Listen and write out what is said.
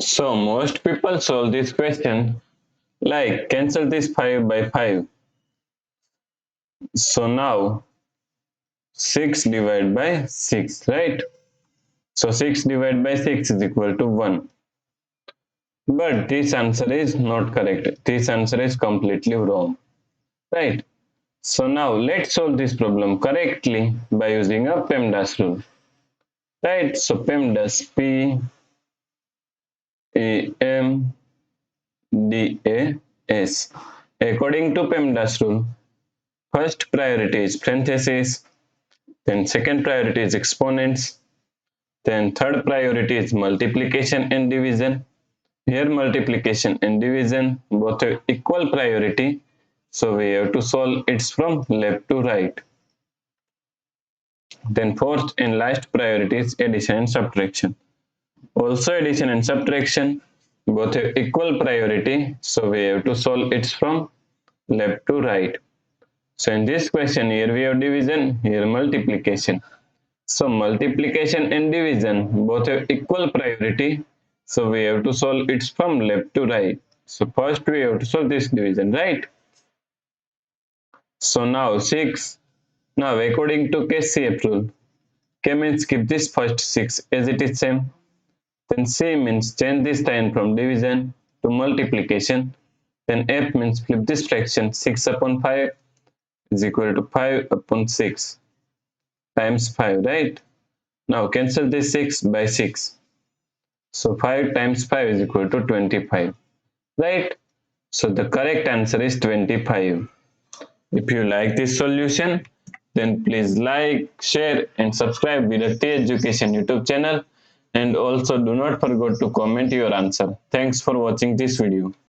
So most people solve this question like cancel this 5 by 5. So now 6 divided by 6, right? So 6 divided by 6 is equal to 1. But this answer is not correct. This answer is completely wrong, right? So now let's solve this problem correctly by using a PEMDAS rule, right? So PEMDAS, P-E-M-D-A-S. According to PEMDAS rule, first priority is parentheses, then second priority is exponents, then third priority is multiplication and division. Here multiplication and division both have equal priority, so we have to solve it from left to right. Then fourth and last priority is addition and subtraction. Also addition and subtraction both have equal priority, so we have to solve it from left to right. So in this question, here we have division, here multiplication. So multiplication and division both have equal priority, so we have to solve it from left to right. So first we have to solve this division, right? So now 6. Now according to KCF rule, K means keep this first 6 as it is same. Then C means change this sign from division to multiplication. Then F means flip this fraction 6 upon 5 is equal to 5 upon 6 times 5, right? Now cancel this 6 by 6. So 5 times 5 is equal to 25, right? So the correct answer is 25. If you like this solution, then please like, share and subscribe with the T Education YouTube channel, and also do not forget to comment your answer. Thanks for watching this video.